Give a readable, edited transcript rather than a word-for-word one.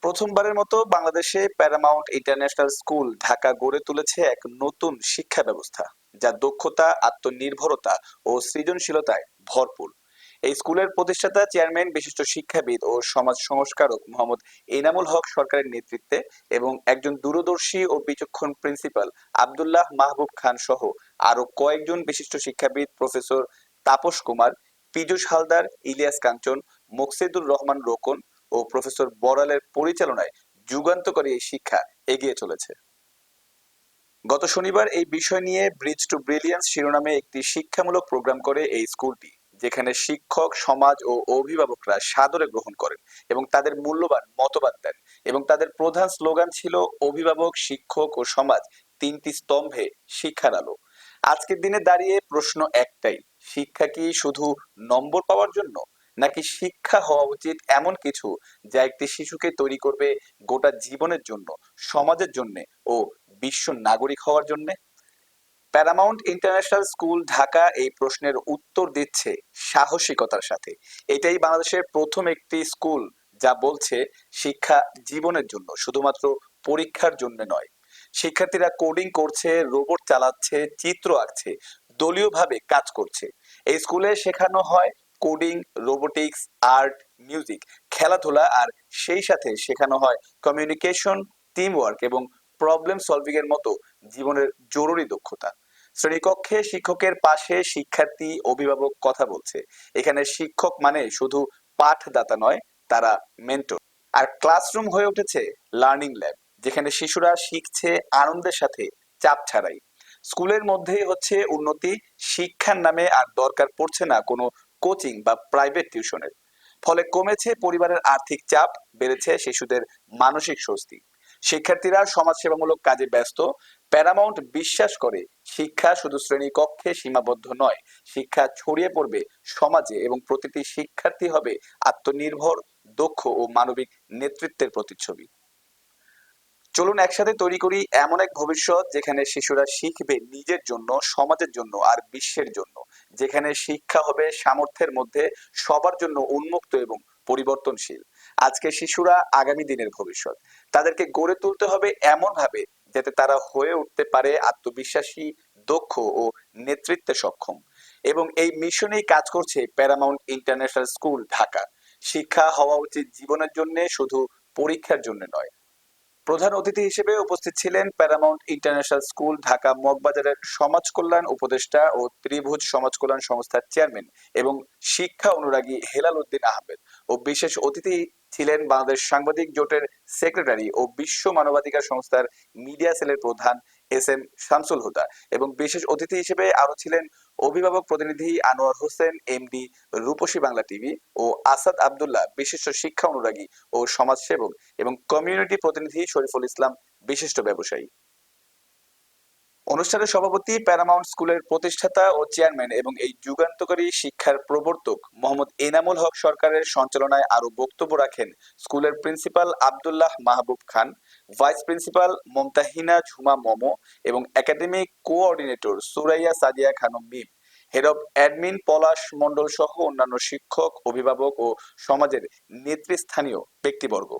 প্রথমবারের মতো বাংলাদেশে প্যারামাউন্ট ইন্টারন্যাশনাল স্কুল ঢাকা গড়ে তুলেছে এক নতুন শিক্ষা ব্যবস্থা, যা দক্ষতা, আত্মনির্ভরতা ও সৃজনশীলতায় ভরপুর। এই স্কুলের প্রতিষ্ঠাতা চেয়ারম্যান, বিশিষ্ট শিক্ষাবিদ ও সমাজ সংস্কারক মোহাম্মদ এনামুল হক সরকারের নেতৃত্বে এবং একজন দূরদর্শী ও বিচক্ষণ প্রিন্সিপাল আব্দুল্লাহ মাহবুব খান সহ আরো কয়েকজন বিশিষ্ট শিক্ষাবিদ, প্রফেসর তাপস কুমার, পীযূষ হালদার, ইলিয়াস কাঞ্চন, মোকসেদুর রহমান রোকন ও প্রফেসর বড়ালের পরিচালনায় যুগান্তকারী এই শিক্ষা এগিয়ে চলেছে। গত শনিবার এই বিষয় নিয়ে ব্রিজ টু ব্রিলিয়ান্স শিরোনামে একটি শিক্ষামূলক প্রোগ্রাম করে এই স্কুলটি, যেখানে শিক্ষক, সমাজ ও অভিভাবকরা সাদরে গ্রহণ করেন এবং তাদের মূল্যবান মতবাদ দেন। এবং তাদের প্রধান স্লোগান ছিল অভিভাবক, শিক্ষক ও সমাজ, তিনটি স্তম্ভে শিক্ষার আলো। আজকের দিনে দাঁড়িয়ে প্রশ্ন একটাই: শিক্ষা কি শুধু নম্বর পাওয়ার জন্য, নাকি শিক্ষা হওয়া উচিত এমন কিছু যা একটি শিশুকে তৈরি করবে গোটা জীবনের জন্য, সমাজের জন্য ও বিশ্ব নাগরিক হওয়ার জন্য? প্যারামাউন্ট ইন্টারন্যাশনাল স্কুল ঢাকা এই প্রশ্নের উত্তর দিচ্ছে সাহসিকতার সাথে। এটাই বাংলাদেশের প্রথম একটি স্কুল যা বলছে শিক্ষা জীবনের জন্য, শুধুমাত্র পরীক্ষার জন্য নয়। শিক্ষার্থীরা কোডিং করছে, রোবট চালাচ্ছে, চিত্র আঁকছে, দলীয়ভাবে কাজ করছে। এই স্কুলে শেখানো হয় কোডিং, রোবোটিক্স, আর্ট, মিউজিক, খেলাধুলা, আর সেই সাথে শেখানো হয় কমিউনিকেশন, টিম ওয়ার্ক এবং প্রবলেম সলভিং এর মতো জীবনের জরুরি দক্ষতা। শ্রেণীকক্ষে শিক্ষকের পাশে শিক্ষার্থী, অভিভাবক কথা বলছে। এখানে শিক্ষক মানে শুধু পাঠদাতা নয়, তারা মেন্টর। আর ক্লাসরুম হয়ে উঠেছে লার্নিং ল্যাব, যেখানে শিশুরা শিখছে আনন্দের সাথে, চাপ ছাড়াই। স্কুলের মধ্যেই হচ্ছে উন্নতি, শিক্ষার নামে আর দরকার পড়ছে না কোনো কোচিং বা প্রাইভেট টিউশনের। ফলে কমেছে পরিবারের আর্থিক চাপ, বেড়েছে শিশুদের মানসিক স্বস্তি। শিক্ষার্থীরা সমাজসেবামূলক কাজে ব্যস্ত। প্যারামাউন্ট বিশ্বাস করে শিক্ষা শুধু শ্রেণীকক্ষে সীমাবদ্ধ নয়, শিক্ষা ছড়িয়ে পড়বে সমাজে এবং প্রতিটি শিক্ষার্থী হবে আত্মনির্ভর, দক্ষ ও মানবিক নেতৃত্বের প্রতিচ্ছবি। চলুন একসাথে তৈরি করি এমন এক ভবিষ্যৎ যেখানে শিশুরা শিখবে নিজের জন্য, সমাজের জন্য আর বিশ্বের জন্য। যেখানে শিক্ষা হবে সামর্থ্যের মধ্যে, সবার জন্য উন্মুক্ত এবং পরিবর্তনশীল। আজকে শিশুরা আগামী দিনের ভবিষ্যৎ। তাদেরকে গড়ে তুলতে হবে এমন ভাবে যাতে তারা হয়ে উঠতে পারে আত্মবিশ্বাসী, দক্ষ ও নেতৃত্বে সক্ষম। এবং এই মিশনেই কাজ করছে প্যারামাউন্ট ইন্টারন্যাশনাল স্কুল ঢাকা। শিক্ষা হওয়া উচিত জীবনের জন্য, শুধু পরীক্ষার জন্য নয়। প্রধান অতিথি হিসেবে উপস্থিত ছিলেন প্যারামাউন্ট ইন্টারন্যাশনাল স্কুল ঢাকা মগবাজারের সমাজ কল্যাণ উপদেষ্টা ও ত্রিভুজ সমাজ কল্যাণ সংস্থার চেয়ারম্যান এবং শিক্ষা অনুরাগী হেলাল উদ্দিন আহমেদ। ও বিশেষ অতিথি ছিলেন বাংলাদেশ সাংবাদিক জোটের সেক্রেটারি ও বিশ্ব মানবাধিকার সংস্থার মিডিয়া সেলের প্রধান এস এম শামসুল হুদা। এবং বিশেষ অতিথি হিসেবে আরো ছিলেন অভিভাবক প্রতিনিধি আনোয়ার হোসেন, এমডি, রূপসী বাংলা টিভি, ও আসাদ আব্দুল্লাহ, বিশিষ্ট শিক্ষা অনুরাগী ও সমাজসেবক, এবং কমিউনিটি প্রতিনিধি শরীফুল ইসলাম, বিশিষ্ট ব্যবসায়ী। অনুষ্ঠানের সভাপতি, প্যারামাউন্ট স্কুলের প্রতিষ্ঠাতা ও চেয়ারম্যান এবং এই যুগান্তকারী শিক্ষার প্রবর্তক মোহাম্মদ এনামুল হক সরকারের সঞ্চালনায় আরো বক্তব্য রাখেন স্কুলের principal Abdullah Mahbub Khan, vice principal Momtahina Jhuma Momo এবং academic coordinator Suraiya Sadia Khanam Mim, head of admin Palash Mondal সহ অন্যান্য শিক্ষক, অভিভাবক ও সমাজের নেতৃস্থানীয় ব্যক্তিবর্গ।